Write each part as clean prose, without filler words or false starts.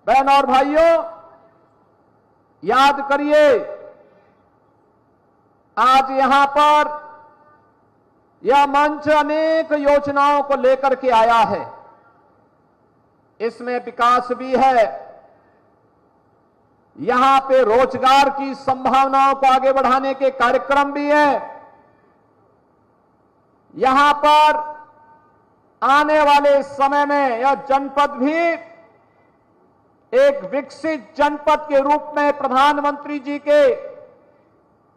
बहन और भाइयों, याद करिए, आज यहां पर यह मंच अनेक योजनाओं को लेकर के आया है। इसमें विकास भी है, यहां पे रोजगार की संभावनाओं को आगे बढ़ाने के कार्यक्रम भी है। यहां पर आने वाले समय में यह जनपद भी एक विकसित जनपद के रूप में प्रधानमंत्री जी के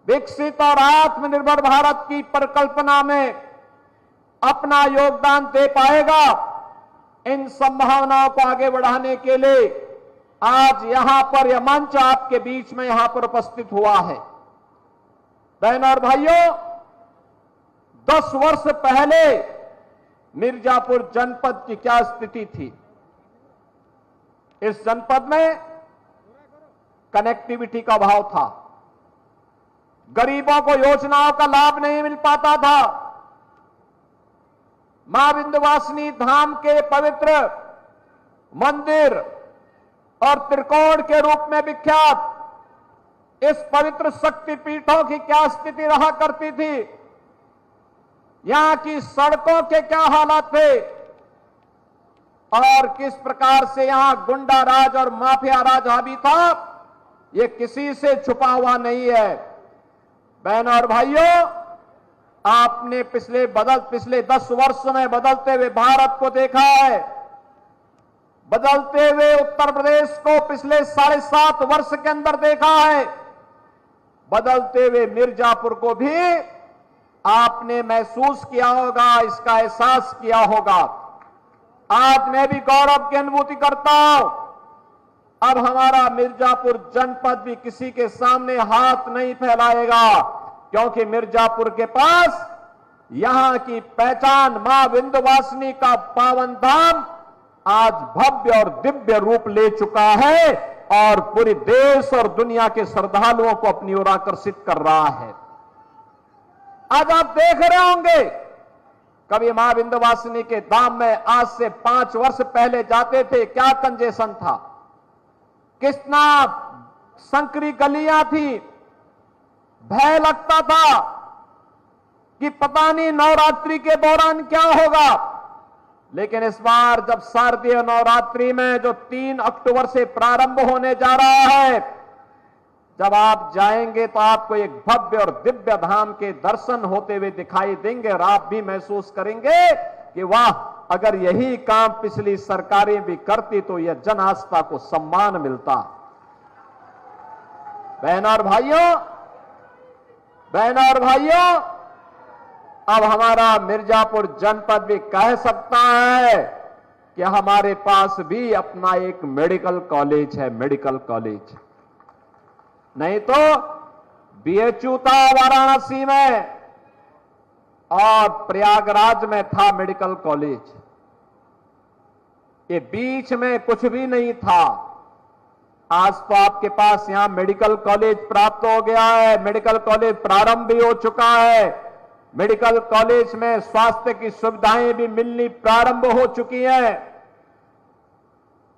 विकसित और आत्मनिर्भर भारत की परिकल्पना में अपना योगदान दे पाएगा। इन संभावनाओं को आगे बढ़ाने के लिए आज यहां पर यह मंच आपके बीच में यहां पर उपस्थित हुआ है। बहन और भाइयों, 10 वर्ष पहले मिर्जापुर जनपद की क्या स्थिति थी? इस जनपद में कनेक्टिविटी का अभाव था, गरीबों को योजनाओं का लाभ नहीं मिल पाता था। मां विंध्यवासिनी धाम के पवित्र मंदिर और त्रिकोण के रूप में विख्यात इस पवित्र शक्तिपीठों की क्या स्थिति रहा करती थी? यहां की सड़कों के क्या हालात थे और किस प्रकार से यहां गुंडा राज और माफिया राज हावी था, यह किसी से छुपा हुआ नहीं है। बहनों और भाइयों, आपने पिछले 10 वर्ष में बदलते हुए भारत को देखा है, बदलते हुए उत्तर प्रदेश को पिछले 7.5 वर्ष के अंदर देखा है, बदलते हुए मिर्जापुर को भी आपने महसूस किया होगा, इसका एहसास किया होगा। आज मैं भी गौरव की अनुभूति करता हूं, अब हमारा मिर्जापुर जनपद भी किसी के सामने हाथ नहीं फैलाएगा, क्योंकि मिर्जापुर के पास यहां की पहचान मां विंध्यवासिनी का पावन धाम आज भव्य और दिव्य रूप ले चुका है और पूरे देश और दुनिया के श्रद्धालुओं को अपनी ओर आकर्षित कर रहा है। आज आप देख रहे होंगे, कभी मां विंध्यवासिनी के धाम में आज से 5 वर्ष पहले जाते थे, क्या कंजेशन था, कितना संकरी गलियां थी, भय लगता था कि पता नहीं नवरात्रि के दौरान क्या होगा। लेकिन इस बार जब शारदीय नवरात्रि में जो 3 अक्टूबर से प्रारंभ होने जा रहा है, जब आप जाएंगे तो आपको एक भव्य और दिव्य धाम के दर्शन होते हुए दिखाई देंगे और आप भी महसूस करेंगे कि वाह, अगर यही काम पिछली सरकारें भी करती तो यह जन आस्था को सम्मान मिलता। बहनों और भाइयों, अब हमारा मिर्जापुर जनपद भी कह सकता है कि हमारे पास भी अपना एक मेडिकल कॉलेज है। मेडिकल कॉलेज नहीं तो बीएचयू था वाराणसी में और प्रयागराज में था मेडिकल कॉलेज, ये बीच में कुछ भी नहीं था। आज तो आपके पास यहां मेडिकल कॉलेज प्राप्त हो गया है, मेडिकल कॉलेज प्रारंभ भी हो चुका है, मेडिकल कॉलेज में स्वास्थ्य की सुविधाएं भी मिलनी प्रारंभ हो चुकी हैं।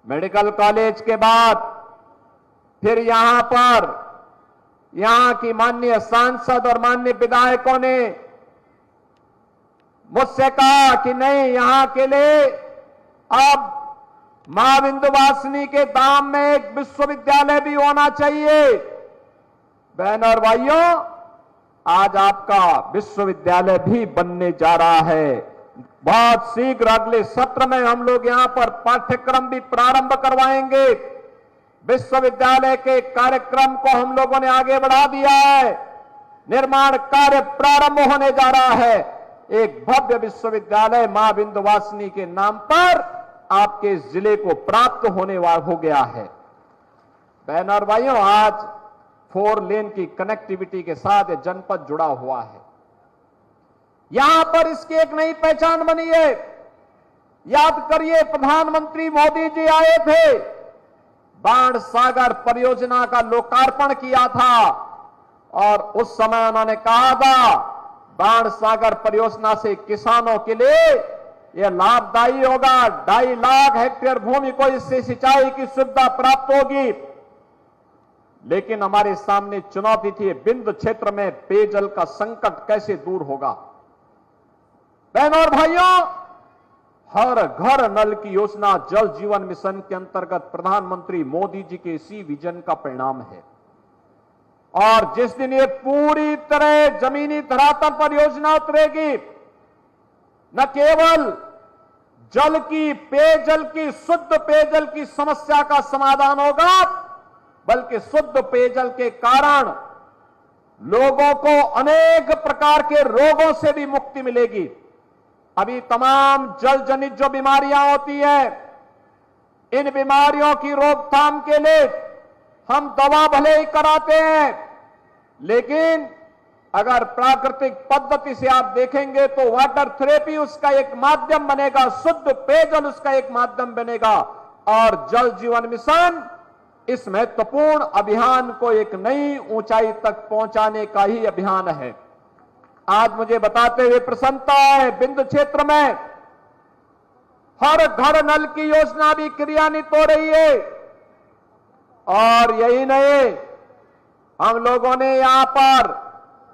मेडिकल कॉलेज के बाद फिर यहां पर यहां की माननीय सांसद और माननीय विधायकों ने मुझसे कहा कि नहीं, यहां के लिए अब मां विंध्यवासिनी के धाम में एक विश्वविद्यालय भी होना चाहिए। बहनों और भाइयों, आज आपका विश्वविद्यालय भी बनने जा रहा है। बहुत शीघ्र अगले सत्र में हम लोग यहां पर पाठ्यक्रम भी प्रारंभ करवाएंगे। विश्वविद्यालय के कार्यक्रम को हम लोगों ने आगे बढ़ा दिया है, निर्माण कार्य प्रारंभ होने जा रहा है। एक भव्य विश्वविद्यालय मां विंध्यवासिनी के नाम पर आपके जिले को प्राप्त होने वाला हो गया है। बहनों और भाइयों, आज 4 लेन की कनेक्टिविटी के साथ यह जनपद जुड़ा हुआ है। यहां पर इसकी एक नई पहचान बनी है। याद करिए, प्रधानमंत्री मोदी जी आए थे, बाण सागर परियोजना का लोकार्पण किया था और उस समय उन्होंने कहा था बाण सागर परियोजना से किसानों के लिए यह लाभदायी होगा। 2.5 लाख हेक्टेयर भूमि को इससे सिंचाई की सुविधा प्राप्त होगी। लेकिन हमारे सामने चुनौती थी, बिंद क्षेत्र में पेयजल का संकट कैसे दूर होगा। बहनों और भाइयों, हर घर नल की योजना जल जीवन मिशन के अंतर्गत प्रधानमंत्री मोदी जी के इसी विजन का परिणाम है। और जिस दिन ये पूरी तरह जमीनी धरातल पर योजना उतरेगी, न केवल जल की, पेयजल की, शुद्ध पेयजल की समस्या का समाधान होगा, बल्कि शुद्ध पेयजल के कारण लोगों को अनेक प्रकार के रोगों से भी मुक्ति मिलेगी। अभी तमाम जल जनित जो बीमारियां होती है, इन बीमारियों की रोकथाम के लिए हम दवा भले ही कराते हैं, लेकिन अगर प्राकृतिक पद्धति से आप देखेंगे तो वाटर थेरेपी उसका एक माध्यम बनेगा, शुद्ध पेयजल उसका एक माध्यम बनेगा। और जल जीवन मिशन इस महत्वपूर्ण अभियान को एक नई ऊंचाई तक पहुंचाने का ही अभियान है। आज मुझे बताते हुए प्रसन्नता है, बिंद क्षेत्र में हर घर नल की योजना भी क्रियान्वित हो रही है। और यही नहीं, हम लोगों ने यहां पर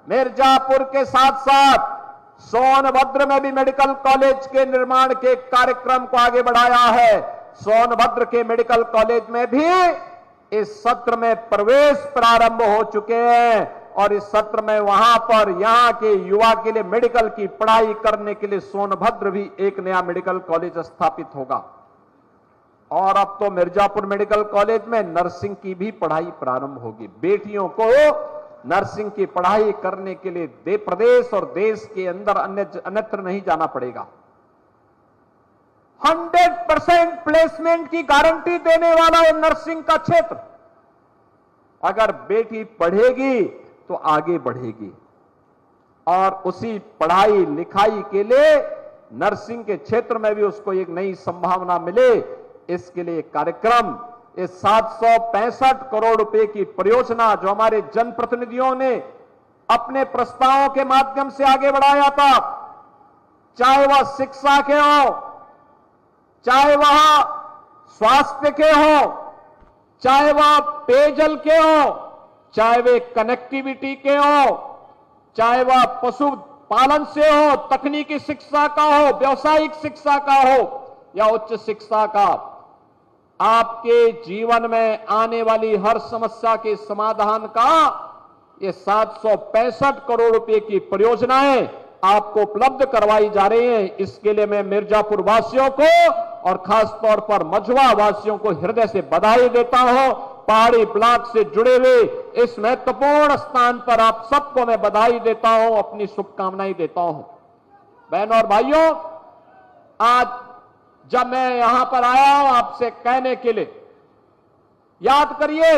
मिर्जापुर के साथ साथ सोनभद्र में भी मेडिकल कॉलेज के निर्माण के कार्यक्रम को आगे बढ़ाया है। सोनभद्र के मेडिकल कॉलेज में भी इस सत्र में प्रवेश प्रारंभ हो चुके हैं और इस सत्र में वहां पर यहां के युवा के लिए मेडिकल की पढ़ाई करने के लिए सोनभद्र भी एक नया मेडिकल कॉलेज स्थापित होगा। और अब तो मिर्जापुर मेडिकल कॉलेज में नर्सिंग की भी पढ़ाई प्रारंभ होगी। बेटियों को नर्सिंग की पढ़ाई करने के लिए प्रदेश और देश के अंदर अन्यत्र नहीं जाना पड़ेगा। 100% प्लेसमेंट की गारंटी देने वाला है नर्सिंग का क्षेत्र। अगर बेटी पढ़ेगी तो आगे बढ़ेगी और उसी पढ़ाई लिखाई के लिए नर्सिंग के क्षेत्र में भी उसको एक नई संभावना मिले, इसके लिए कार्यक्रम, इस 765 करोड़ रुपए की परियोजना जो हमारे जनप्रतिनिधियों ने अपने प्रस्तावों के माध्यम से आगे बढ़ाया था, चाहे वह शिक्षा के हो, चाहे वह स्वास्थ्य के हो, चाहे वह पेयजल के हो, चाहे वे कनेक्टिविटी के हो, चाहे वह पशु पालन से हो, तकनीकी शिक्षा का हो, व्यवसायिक शिक्षा का हो या उच्च शिक्षा का, आपके जीवन में आने वाली हर समस्या के समाधान का ये 765 करोड़ रुपए की परियोजनाएं आपको उपलब्ध करवाई जा रही हैं। इसके लिए मैं मिर्जापुर वासियों को और खास तौर पर मझवा वासियों को हृदय से बधाई देता हूं। पहाड़ी ब्लॉक से जुड़े हुए इस महत्वपूर्ण स्थान पर आप सबको मैं बधाई देता हूं, अपनी शुभकामनाएं देता हूं। बहनों और भाइयों, आज जब मैं यहां पर आया हूं आपसे कहने के लिए, याद करिए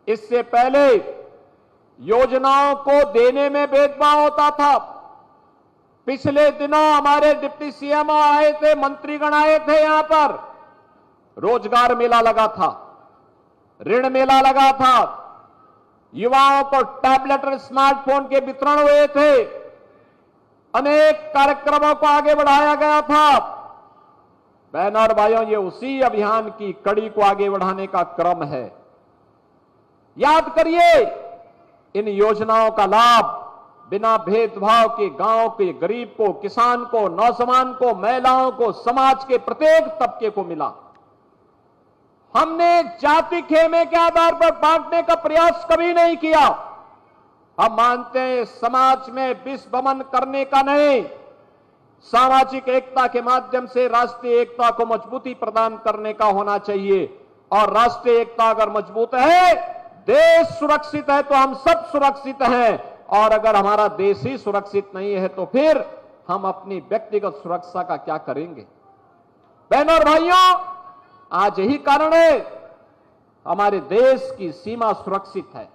इससे पहले योजनाओं को देने में भेदभाव होता था। पिछले दिनों हमारे डिप्टी सीएमओ आए थे, मंत्रीगण आए थे, यहां पर रोजगार मेला लगा था, ऋण मेला लगा था, युवाओं को टैबलेट और स्मार्टफोन के वितरण हुए थे, अनेक कार्यक्रमों को आगे बढ़ाया गया था। बहनों और भाइयों, ये उसी अभियान की कड़ी को आगे बढ़ाने का क्रम है। याद करिए, इन योजनाओं का लाभ बिना भेदभाव के गांव के गरीब को, किसान को, नौजवान को, महिलाओं को, समाज के प्रत्येक तबके को मिला। हमने जाति खेमे के आधार पर बांटने का प्रयास कभी नहीं किया। हम मानते हैं समाज में विषमन करने का नहीं, सामाजिक एकता के माध्यम से राष्ट्रीय एकता को मजबूती प्रदान करने का होना चाहिए। और राष्ट्रीय एकता अगर मजबूत है, देश सुरक्षित है तो हम सब सुरक्षित हैं। और अगर हमारा देश ही सुरक्षित नहीं है तो फिर हम अपनी व्यक्तिगत सुरक्षा का क्या करेंगे। बहनों और भाइयों, आज यही कारण है हमारे देश की सीमा सुरक्षित है।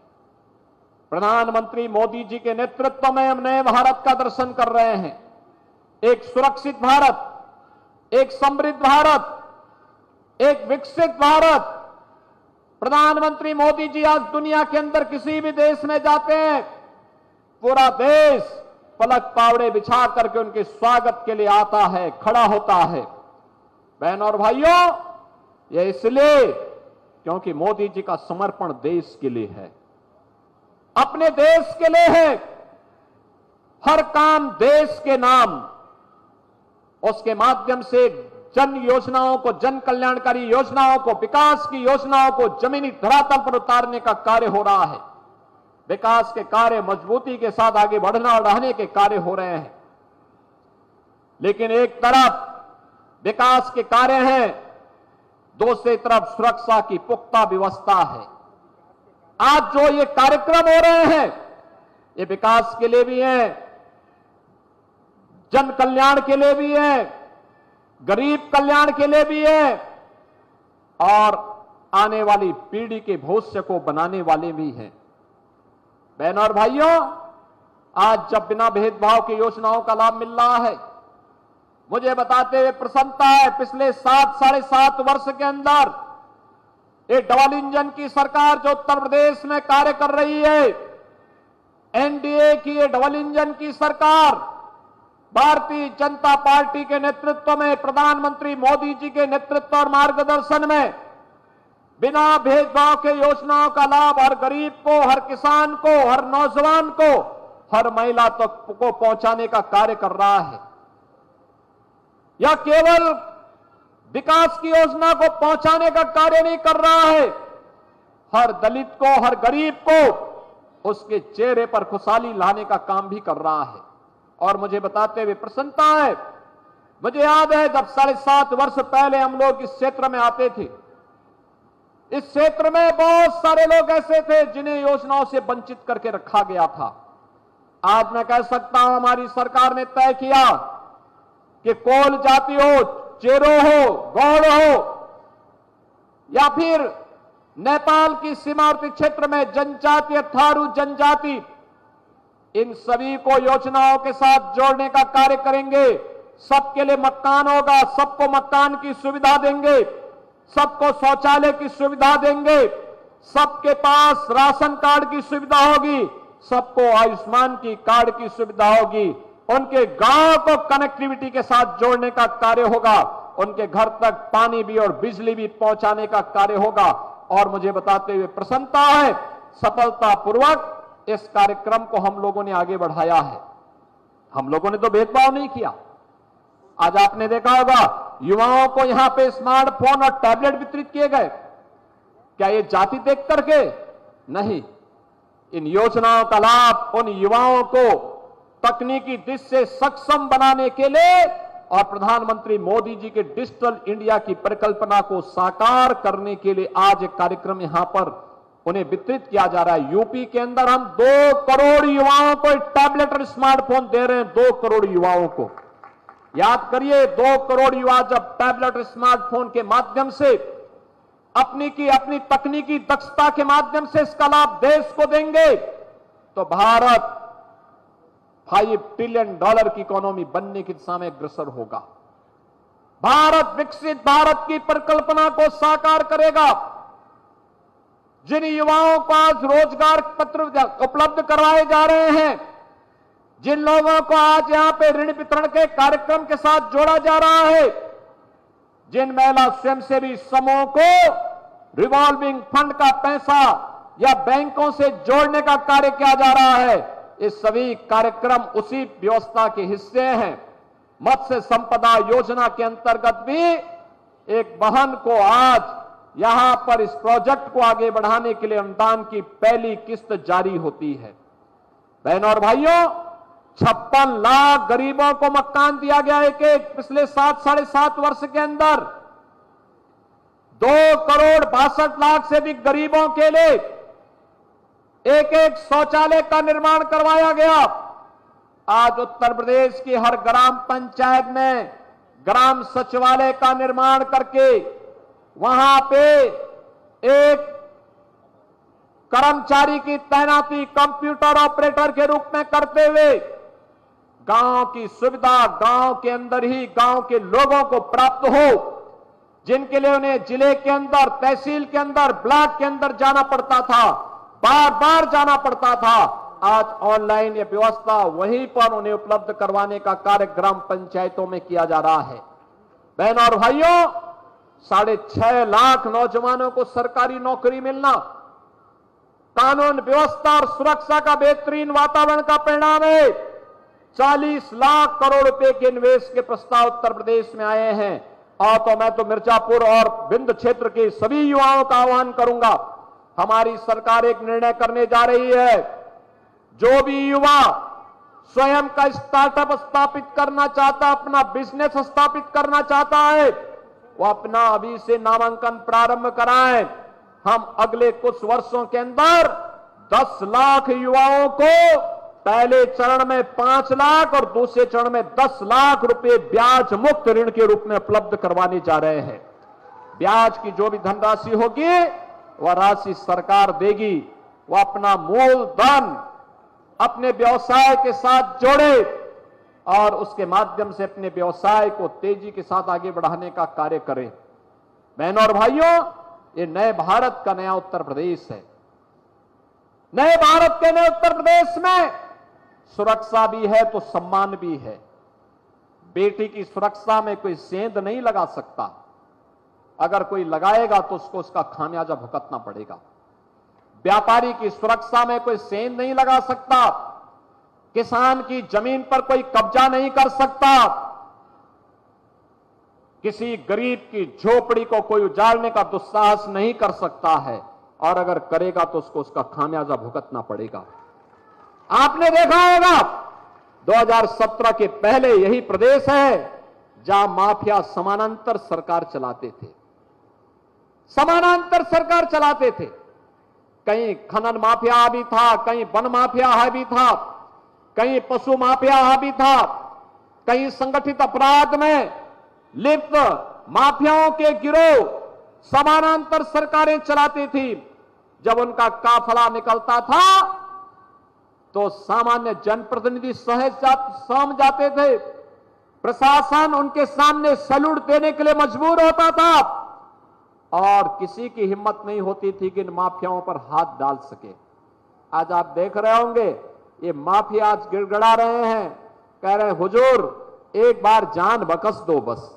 प्रधानमंत्री मोदी जी के नेतृत्व में हम नए भारत का दर्शन कर रहे हैं। एक सुरक्षित भारत, एक समृद्ध भारत, एक विकसित भारत। प्रधानमंत्री मोदी जी आज दुनिया के अंदर किसी भी देश में जाते हैं, पूरा देश पलक पावड़े बिछा करके उनके स्वागत के लिए आता है, खड़ा होता है। बहन और भाइयों, यह इसलिए क्योंकि मोदी जी का समर्पण देश के लिए है, अपने देश के लिए है। हर काम देश के नाम, उसके माध्यम से जन योजनाओं को, जन कल्याणकारी योजनाओं को, विकास की योजनाओं को जमीनी धरातल पर उतारने का कार्य हो रहा है। विकास के कार्य मजबूती के साथ आगे बढ़ना और रहने के कार्य हो रहे हैं। लेकिन एक तरफ विकास के कार्य हैं, दूसरी तरफ सुरक्षा की पुख्ता व्यवस्था है। आज जो ये कार्यक्रम हो रहे हैं, ये विकास के लिए भी हैं, जन कल्याण के लिए भी है, गरीब कल्याण के लिए भी है और आने वाली पीढ़ी के भविष्य को बनाने वाले भी हैं। बहनों और भाइयों, आज जब बिना भेदभाव की योजनाओं का लाभ मिल रहा है, मुझे बताते हुए प्रसन्नता है। पिछले 7-7.5 वर्ष के अंदर ये डबल इंजन की सरकार जो उत्तर प्रदेश में कार्य कर रही है, एनडीए की ये डबल इंजन की सरकार, भारतीय जनता पार्टी के नेतृत्व में, प्रधानमंत्री मोदी जी के नेतृत्व और मार्गदर्शन में बिना भेदभाव के योजनाओं का लाभ हर गरीब को, हर किसान को, हर नौजवान को, हर महिला तक को पहुंचाने का कार्य कर रहा है। यह केवल विकास की योजना को पहुंचाने का कार्य नहीं कर रहा है, हर दलित को, हर गरीब को उसके चेहरे पर खुशहाली लाने का काम भी कर रहा है। और मुझे बताते हुए प्रसन्नता है, मुझे याद है जब 7.5 वर्ष पहले हम लोग इस क्षेत्र में आते थे, इस क्षेत्र में बहुत सारे लोग ऐसे थे जिन्हें योजनाओं से वंचित करके रखा गया था। आज मैं कह सकता हूं, हमारी सरकार ने तय किया कि कोल जाति हो, चेरो हो, गौड़ हो या फिर नेपाल की सीमावर्ती क्षेत्र में जनजाति, थारू जनजाति, इन सभी को योजनाओं के साथ जोड़ने का कार्य करेंगे। सबके लिए मकान होगा, सबको मकान की सुविधा देंगे, सबको शौचालय की सुविधा देंगे, सबके पास राशन कार्ड की सुविधा होगी, सबको आयुष्मान की कार्ड की सुविधा होगी, उनके गांव को कनेक्टिविटी के साथ जोड़ने का कार्य होगा, उनके घर तक पानी भी और बिजली भी पहुंचाने का कार्य होगा। और मुझे बताते हुए प्रसन्नता है, सफलतापूर्वक इस कार्यक्रम को हम लोगों ने आगे बढ़ाया है। हम लोगों ने तो भेदभाव नहीं किया। आज आपने देखा होगा युवाओं को यहां पे स्मार्टफोन और टैबलेट वितरित किए गए। क्या ये जाति देख करके? नहीं। इन योजनाओं का लाभ उन युवाओं को तकनीकी दृष्टि से सक्षम बनाने के लिए और प्रधानमंत्री मोदी जी के डिजिटल इंडिया की परिकल्पना को साकार करने के लिए आज एक कार्यक्रम यहां पर उन्हें वितरित किया जा रहा है। यूपी के अंदर हम 2 करोड़ युवाओं को टैबलेट और स्मार्टफोन दे रहे हैं। 2 करोड़ युवाओं को, याद करिए, 2 करोड़ युवा जब टैबलेट और स्मार्टफोन के माध्यम से अपनी तकनीकी दक्षता के माध्यम से इसका लाभ देश को देंगे तो भारत $5 ट्रिलियन की इकोनॉमी बनने की दिशा में अग्रसर होगा। भारत विकसित भारत की परिकल्पना को साकार करेगा। जिन युवाओं को आज रोजगार पत्र उपलब्ध करवाए जा रहे हैं, जिन लोगों को आज यहां पे ऋण वितरण के कार्यक्रम के साथ जोड़ा जा रहा है, जिन महिला स्वयंसेवी समूहों को रिवॉल्विंग फंड का पैसा या बैंकों से जोड़ने का कार्य किया जा रहा है, ये सभी कार्यक्रम उसी व्यवस्था के हिस्से हैं। मत्स्य संपदा योजना के अंतर्गत भी एक बहन को आज यहां पर इस प्रोजेक्ट को आगे बढ़ाने के लिए अनुदान की पहली किस्त जारी होती है। बहनों और भाइयों, 56 लाख गरीबों को मकान दिया गया एक पिछले 7-7.5 वर्ष के अंदर। 2 करोड़ 62 लाख से अधिक गरीबों के लिए एक शौचालय का निर्माण करवाया गया। आज उत्तर प्रदेश की हर ग्राम पंचायत में ग्राम सचिवालय का निर्माण करके वहां पे एक कर्मचारी की तैनाती कंप्यूटर ऑपरेटर के रूप में करते हुए गांव की सुविधा गांव के अंदर ही गांव के लोगों को प्राप्त हो, जिनके लिए उन्हें जिले के अंदर, तहसील के अंदर, ब्लॉक के अंदर जाना पड़ता था, बार बार जाना पड़ता था। आज ऑनलाइन ये व्यवस्था वहीं पर उन्हें उपलब्ध करवाने का कार्य ग्राम पंचायतों में किया जा रहा है। बहनों और भाइयों, 6.5 लाख नौजवानों को सरकारी नौकरी मिलना कानून व्यवस्था और सुरक्षा का बेहतरीन वातावरण का परिणाम है। 40 लाख करोड़ रुपए के निवेश के प्रस्ताव उत्तर प्रदेश में आए हैं। और तो मैं तो मिर्जापुर और विंध्य क्षेत्र के सभी युवाओं का आह्वान करूंगा, हमारी सरकार एक निर्णय करने जा रही है। जो भी युवा स्वयं का स्टार्टअप स्थापित करना चाहता, अपना बिजनेस स्थापित करना चाहता है, वो अपना अभी से नामांकन प्रारंभ कराएं। हम अगले कुछ वर्षों के अंदर 10 लाख युवाओं को पहले चरण में 5 लाख और दूसरे चरण में 10 लाख रुपए ब्याज मुक्त ऋण के रूप में उपलब्ध करवाने जा रहे हैं। ब्याज की जो भी धनराशि होगी वह राशि सरकार देगी। वह अपना मूलधन अपने व्यवसाय के साथ जोड़े और उसके माध्यम से अपने व्यवसाय को तेजी के साथ आगे बढ़ाने का कार्य करें। बहनों और भाइयों, ये नए भारत का नया उत्तर प्रदेश है। नए भारत के नए उत्तर प्रदेश में सुरक्षा भी है तो सम्मान भी है। बेटी की सुरक्षा में कोई सेंध नहीं लगा सकता, अगर कोई लगाएगा तो उसको उसका खामियाजा भुगतना पड़ेगा। व्यापारी की सुरक्षा में कोई सेंध नहीं लगा सकता, किसान की जमीन पर कोई कब्जा नहीं कर सकता, किसी गरीब की झोपड़ी को कोई उजाड़ने का दुस्साहस नहीं कर सकता है, और अगर करेगा तो उसको उसका खामियाजा भुगतना पड़ेगा। आपने देखा होगा 2017 के पहले यही प्रदेश है जहां माफिया समानांतर सरकार चलाते थे। समानांतर सरकार चलाते थे। कहीं खनन माफिया हावी था, कहीं वन माफिया हावी था, कहीं पशु माफिया हावी था, कहीं संगठित अपराध में लिप्त माफियाओं के गिरोह समानांतर सरकारें चलाती थी। जब उनका काफिला निकलता था तो सामान्य जनप्रतिनिधि सहम जाते थे। प्रशासन उनके सामने सैल्यूट देने के लिए मजबूर होता था और किसी की हिम्मत नहीं होती थी कि इन माफियाओं पर हाथ डाल सके। आज आप देख रहे होंगे ये माफिया आज गिड़गिड़ा रहे हैं, कह रहे हुजूर एक बार जान बख्श दो, बस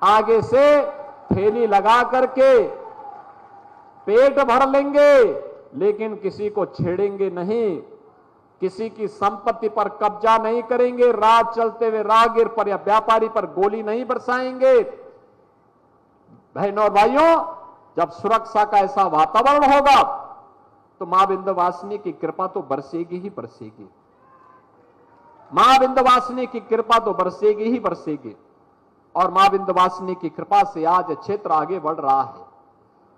आगे से थैली लगा करके पेट भर लेंगे लेकिन किसी को छेड़ेंगे नहीं, किसी की संपत्ति पर कब्जा नहीं करेंगे, राह चलते हुए राहगीर पर या व्यापारी पर गोली नहीं बरसाएंगे। बहनों और भाइयों, जब सुरक्षा का ऐसा वातावरण होगा तो मां विंध्यवासिनी की कृपा तो बरसेगी ही बरसेगी। मां विंध्यवासिनी की कृपा तो बरसेगी ही बरसेगी। और मां विंध्यवासिनी की कृपा से आज क्षेत्र आगे बढ़ रहा है।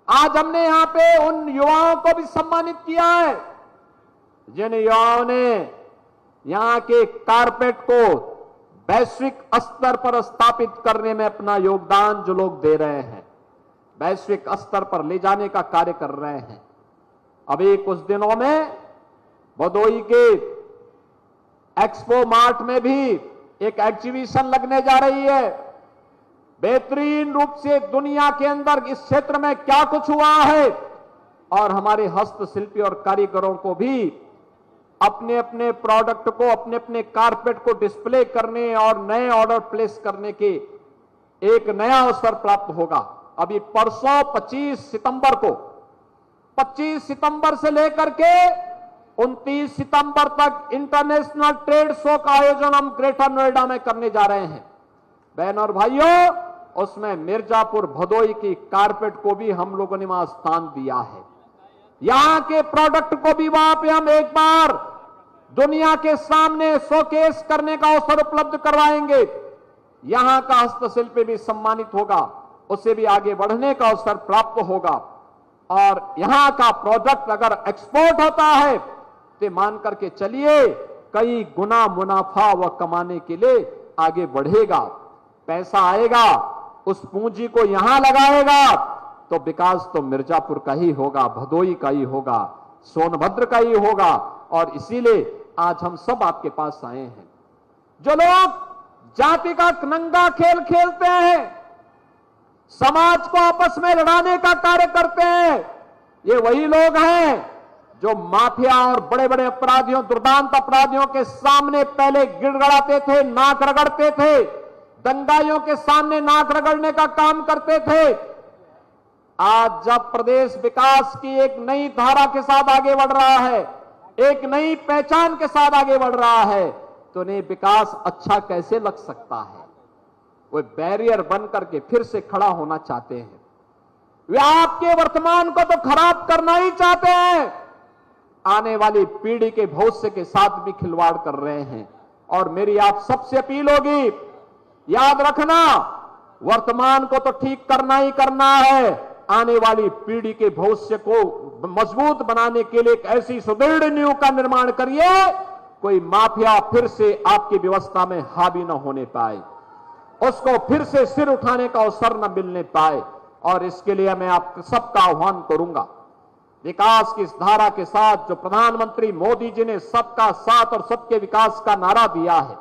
आज हमने यहां पे उन युवाओं को भी सम्मानित किया है जिन युवाओं ने यहां के कारपेट को वैश्विक स्तर पर स्थापित करने में अपना योगदान जो लोग दे रहे हैं, वैश्विक स्तर पर ले जाने का कार्य कर रहे हैं। अभी कुछ दिनों में भदोई के एक्सपो मार्ट में भी एक एग्जीबिशन लगने जा रही है। बेहतरीन रूप से दुनिया के अंदर इस क्षेत्र में क्या कुछ हुआ है और हमारे हस्तशिल्पी और कारीगरों को भी अपने अपने प्रोडक्ट को, अपने अपने कारपेट को डिस्प्ले करने और नए ऑर्डर प्लेस करने के एक नया अवसर प्राप्त होगा। अभी परसों 25 सितंबर से लेकर के 29 सितंबर तक इंटरनेशनल ट्रेड शो का आयोजन हम ग्रेटर नोएडा में करने जा रहे हैं। बहनों और भाइयों, उसमें मिर्जापुर भदोई की कारपेट को भी हम लोगों ने वहां स्थान दिया है। यहां के प्रोडक्ट को भी वहां पे हम एक बार दुनिया के सामने शोकेस करने का अवसर उपलब्ध करवाएंगे। यहां का हस्तशिल्प भी सम्मानित होगा, उसे भी आगे बढ़ने का अवसर प्राप्त होगा। और यहां का प्रोडक्ट अगर एक्सपोर्ट होता है तो मान करके चलिए कई गुना मुनाफा वह कमाने के लिए आगे बढ़ेगा। पैसा आएगा, उस पूंजी को यहां लगाएगा तो विकास तो मिर्जापुर का ही होगा, भदोई का ही होगा, सोनभद्र का ही होगा। और इसीलिए आज हम सब आपके पास आए हैं। जो लोग जाति का नंगा खेल खेलते हैं, समाज को आपस में लड़ाने का कार्य करते हैं, ये वही लोग हैं जो माफिया और बड़े बड़े अपराधियों, दुर्दांत अपराधियों के सामने पहले गिड़गड़ाते थे, नाक रगड़ते थे, दंगाइयों के सामने नाक रगड़ने का काम करते थे, आज जब प्रदेश विकास की एक नई धारा के साथ आगे बढ़ रहा है, एक नई पहचान के साथ आगे बढ़ रहा है, तो उन्हें विकास अच्छा कैसे लग सकता है? वे बैरियर बन करके फिर से खड़ा होना चाहते हैं। वे आपके वर्तमान को तो खराब करना ही चाहते हैं, आने वाली पीढ़ी के भविष्य के साथ भी खिलवाड़ कर रहे हैं। और मेरी आप सबसे अपील होगी, याद रखना, वर्तमान को तो ठीक करना ही करना है, आने वाली पीढ़ी के भविष्य को मजबूत बनाने के लिए एक ऐसी सुदृढ़ नींव का निर्माण करिए, कोई माफिया फिर से आपकी व्यवस्था में हावी न होने पाए, उसको फिर से सिर उठाने का अवसर न मिलने पाए। और इसके लिए मैं आप सबका आह्वान करूंगा, विकास की इस धारा के साथ जो प्रधानमंत्री मोदी जी ने सबका साथ और सबके विकास का नारा दिया है,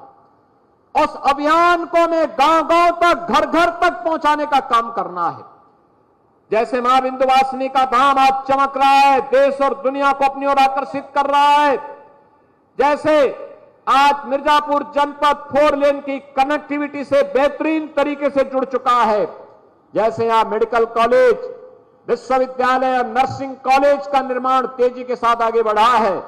उस अभियान को मैं गांव-गांव तक, घर-घर तक पहुंचाने का काम करना है। जैसे मां विंध्यवासिनी का धाम आज चमक रहा है, देश और दुनिया को अपनी ओर आकर्षित कर रहा है, जैसे आज मिर्जापुर जनपद 4 लेन की कनेक्टिविटी से बेहतरीन तरीके से जुड़ चुका है, जैसे यहां मेडिकल कॉलेज, विश्वविद्यालय और नर्सिंग कॉलेज का निर्माण तेजी के साथ आगे बढ़ा है,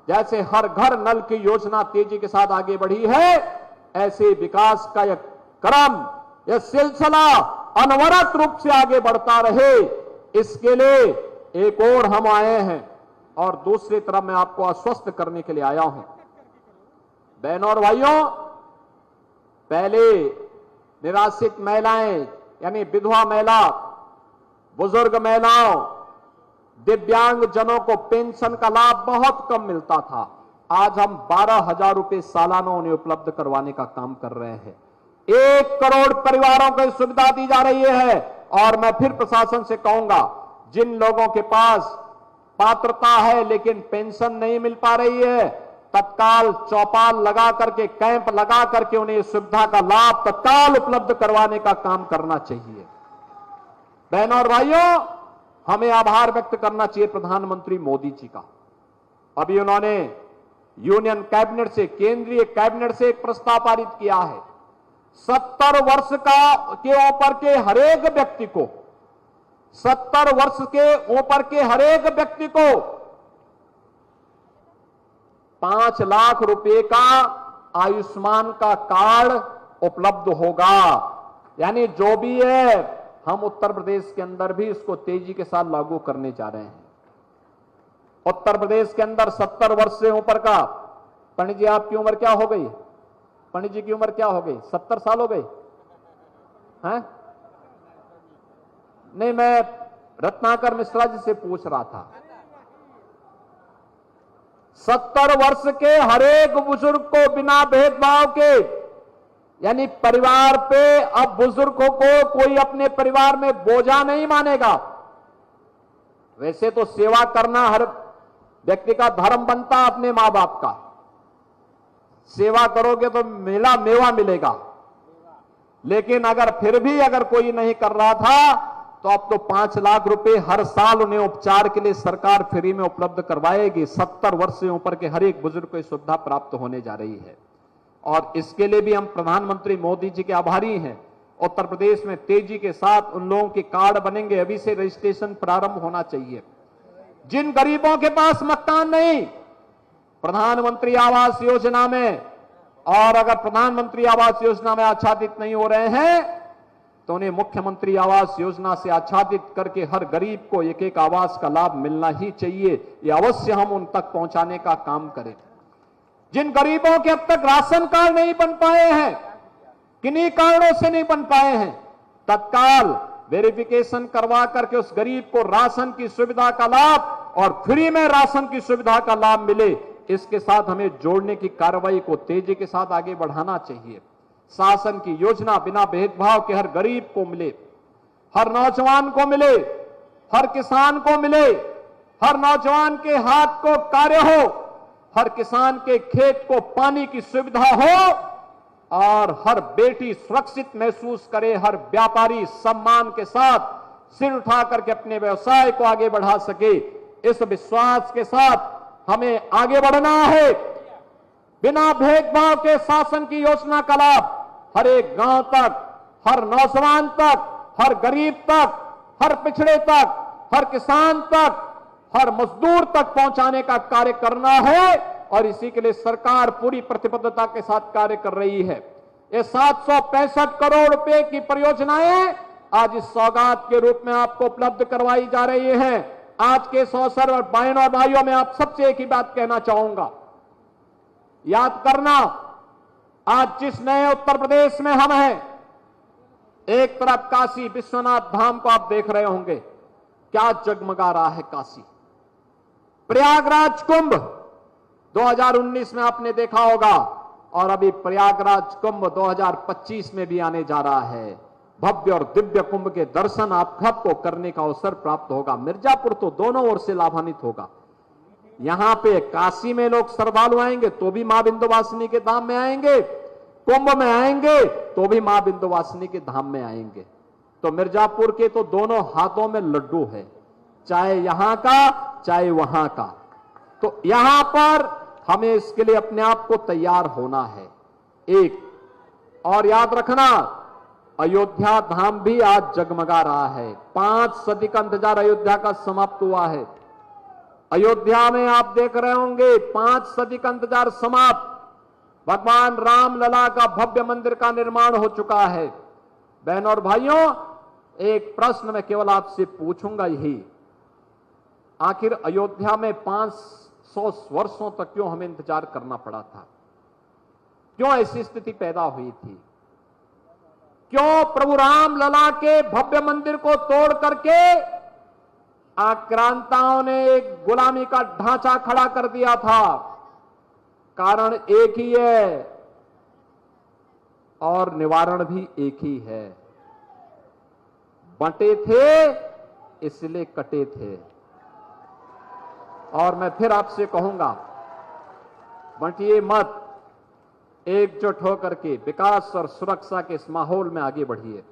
जैसे हर घर नल की योजना तेजी के साथ आगे बढ़ी है, ऐसे विकास का यह क्रम, यह सिलसिला अनवरत रूप से आगे बढ़ता रहे, इसके लिए एक और हम आए हैं। और दूसरी तरफ मैं आपको आश्वस्त करने के लिए आया हूं, बहनों और भाइयों, पहले निराश्रित महिलाएं यानी विधवा महिला, बुजुर्ग महिलाओं, दिव्यांग जनों को पेंशन का लाभ बहुत कम मिलता था। आज हम 12,000 रुपए सालाना उन्हें उपलब्ध करवाने का काम कर रहे हैं। 1 करोड़ परिवारों को सुविधा दी जा रही है। और मैं फिर प्रशासन से कहूंगा, जिन लोगों के पास पात्रता है लेकिन पेंशन नहीं मिल पा रही है, तत्काल चौपाल लगा करके, कैंप लगा करके उन्हें सुविधा का लाभ तत्काल उपलब्ध करवाने का काम करना चाहिए। बहनों और भाइयों, हमें आभार व्यक्त करना चाहिए प्रधानमंत्री मोदी जी का। अभी उन्होंने यूनियन कैबिनेट से, केंद्रीय कैबिनेट से एक प्रस्ताव पारित किया है, 70 वर्ष के ऊपर के हरेक व्यक्ति को, 70 वर्ष के ऊपर के हरेक व्यक्ति को 5 लाख रुपए का आयुष्मान का कार्ड उपलब्ध होगा। यानी जो भी है, हम उत्तर प्रदेश के अंदर भी इसको तेजी के साथ लागू करने जा रहे हैं। उत्तर प्रदेश के अंदर 70 वर्ष से ऊपर का, पंडित जी आपकी उम्र क्या हो गई? पंडित जी की उम्र क्या हो गई? 70 साल हो गई हैं? नहीं, मैं रत्नाकर मिश्रा जी से पूछ रहा था। 70 वर्ष के हरेक बुजुर्ग को बिना भेदभाव के, यानी परिवार पे अब बुजुर्गों को कोई अपने परिवार में बोझा नहीं मानेगा। वैसे तो सेवा करना हर व्यक्ति का धर्म बनता, अपने मां बाप का सेवा करोगे तो मेवा मिलेगा। लेकिन अगर फिर भी अगर कोई नहीं कर रहा था, तो अब तो 5 लाख रुपए हर साल उन्हें उपचार के लिए सरकार फ्री में उपलब्ध करवाएगी। 70 वर्ष से ऊपर के हर एक बुजुर्ग को सुविधा प्राप्त होने जा रही है। और इसके लिए भी हम प्रधानमंत्री मोदी जी के आभारी हैं। उत्तर प्रदेश में तेजी के साथ उन लोगों के कार्ड बनेंगे, अभी से रजिस्ट्रेशन प्रारंभ होना चाहिए। जिन गरीबों के पास मकान नहीं, प्रधानमंत्री आवास योजना में, और अगर प्रधानमंत्री आवास योजना में आच्छादित नहीं हो रहे हैं, तो उन्हें मुख्यमंत्री आवास योजना से आच्छादित करके हर गरीब को एक एक आवास का लाभ मिलना ही चाहिए। यह अवश्य हम उन तक पहुंचाने का काम करें। जिन गरीबों के अब तक राशन कार्ड नहीं बन पाए हैं, किन्हीं कारणों से नहीं बन पाए हैं, तत्काल वेरिफिकेशन करवा करके उस गरीब को राशन की सुविधा का लाभ और फ्री में राशन की सुविधा का लाभ मिले, इसके साथ हमें जोड़ने की कार्रवाई को तेजी के साथ आगे बढ़ाना चाहिए। शासन की योजना बिना भेदभाव के हर गरीब को मिले, हर नौजवान को मिले, हर किसान को मिले, हर नौजवान के हाथ को कार्य हो, हर किसान के खेत को पानी की सुविधा हो, और हर बेटी सुरक्षित महसूस करे, हर व्यापारी सम्मान के साथ सिर उठा करके अपने व्यवसाय को आगे बढ़ा सके। इस विश्वास के साथ हमें आगे बढ़ना है। बिना भेदभाव के शासन की योजना का लाभ हर एक गांव तक, हर नौजवान तक, हर गरीब तक, हर पिछड़े तक, हर किसान तक, हर मजदूर तक पहुंचाने का कार्य करना है और इसी के लिए सरकार पूरी प्रतिबद्धता के साथ कार्य कर रही है। ये 765 करोड़ रुपए की परियोजनाएं आज इस सौगात के रूप में आपको उपलब्ध करवाई जा रही हैं। आज के इस अवसर और बहनों और भाइयों में आप सबसे एक ही बात कहना चाहूंगा, याद करना, आज जिस नए उत्तर प्रदेश में हम हैं, एक तरफ काशी विश्वनाथ धाम को आप देख रहे होंगे, क्या जगमगा रहा है काशी। प्रयागराज कुंभ 2019 में आपने देखा होगा और अभी प्रयागराज कुंभ 2025 में भी आने जा रहा है। भव्य और दिव्य कुंभ के दर्शन आप सबको करने का अवसर प्राप्त होगा। मिर्जापुर तो दोनों ओर से लाभान्वित होगा। यहां पे काशी में लोग श्रद्धालु आएंगे तो भी मां विंध्यवासिनी के धाम में आएंगे, कुंभ में आएंगे तो भी मां विंध्यवासिनी के धाम में आएंगे। तो मिर्जापुर के तो दोनों हाथों में लड्डू है, चाहे यहां का चाहे वहां का। तो यहां पर हमें इसके लिए अपने आप को तैयार होना है। एक और याद रखना, अयोध्या धाम भी आज जगमगा रहा है। 5 सदी का इंतजार अयोध्या का समाप्त हुआ है। अयोध्या में आप देख रहे होंगे 5 सदी का इंतजार समाप्त। भगवान राम लला का भव्य मंदिर का निर्माण हो चुका है। बहनों और भाइयों, एक प्रश्न मैं केवल आपसे पूछूंगा यही, आखिर अयोध्या में 500 वर्षों तक क्यों हमें इंतजार करना पड़ा था? क्यों ऐसी स्थिति पैदा हुई थी? क्यों प्रभु राम लला के भव्य मंदिर को तोड़ करके आक्रांताओं ने एक गुलामी का ढांचा खड़ा कर दिया था? कारण एक ही है और निवारण भी एक ही है। बंटे थे इसलिए कटे थे। और मैं फिर आपसे कहूंगा, बंटिए मत, एकजुट होकर के विकास और सुरक्षा के इस माहौल में आगे बढ़िए।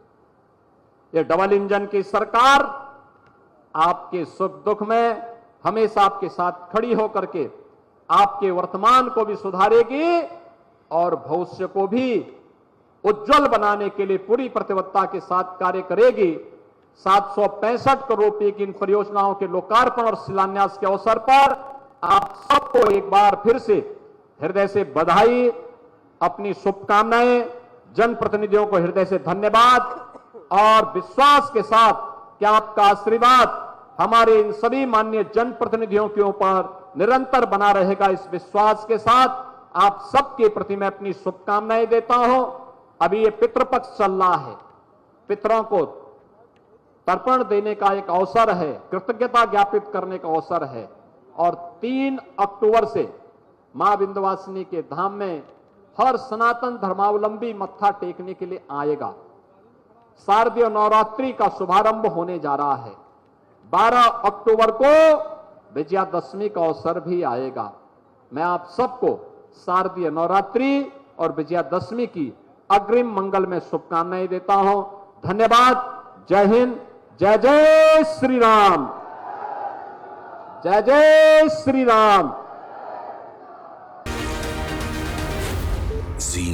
ये डबल इंजन की सरकार आपके सुख दुख में हमेशा आपके साथ खड़ी होकर के आपके वर्तमान को भी सुधारेगी और भविष्य को भी उज्जवल बनाने के लिए पूरी प्रतिबद्धता के साथ कार्य करेगी। 765 करोड़ रुपए की इन परियोजनाओं के लोकार्पण और शिलान्यास के अवसर पर आप सबको एक बार फिर से हृदय से बधाई, अपनी शुभकामनाएं, जनप्रतिनिधियों को हृदय से धन्यवाद और विश्वास के साथ कि आपका आशीर्वाद हमारे इन सभी माननीय जनप्रतिनिधियों के ऊपर निरंतर बना रहेगा। इस विश्वास के साथ आप सबके प्रति मैं अपनी शुभकामनाएं देता हूं। अभी ये पितृपक्ष चल रहा है, पितरों को तर्पण देने का एक अवसर है, कृतज्ञता ज्ञापित करने का अवसर है और 3 अक्टूबर से मां विंध्यवासिनी के धाम में हर सनातन धर्मावलंबी मत्था टेकने के लिए आएगा। शारदीय नवरात्रि का शुभारंभ होने जा रहा है। 12 अक्टूबर को विजयादशमी का अवसर भी आएगा। मैं आप सबको शारदीय नवरात्रि और विजयादशमी की अग्रिम मंगल में शुभकामनाएं देता हूं। धन्यवाद। जय हिंद, जय जय श्री राम, जय जय श्री राम। जी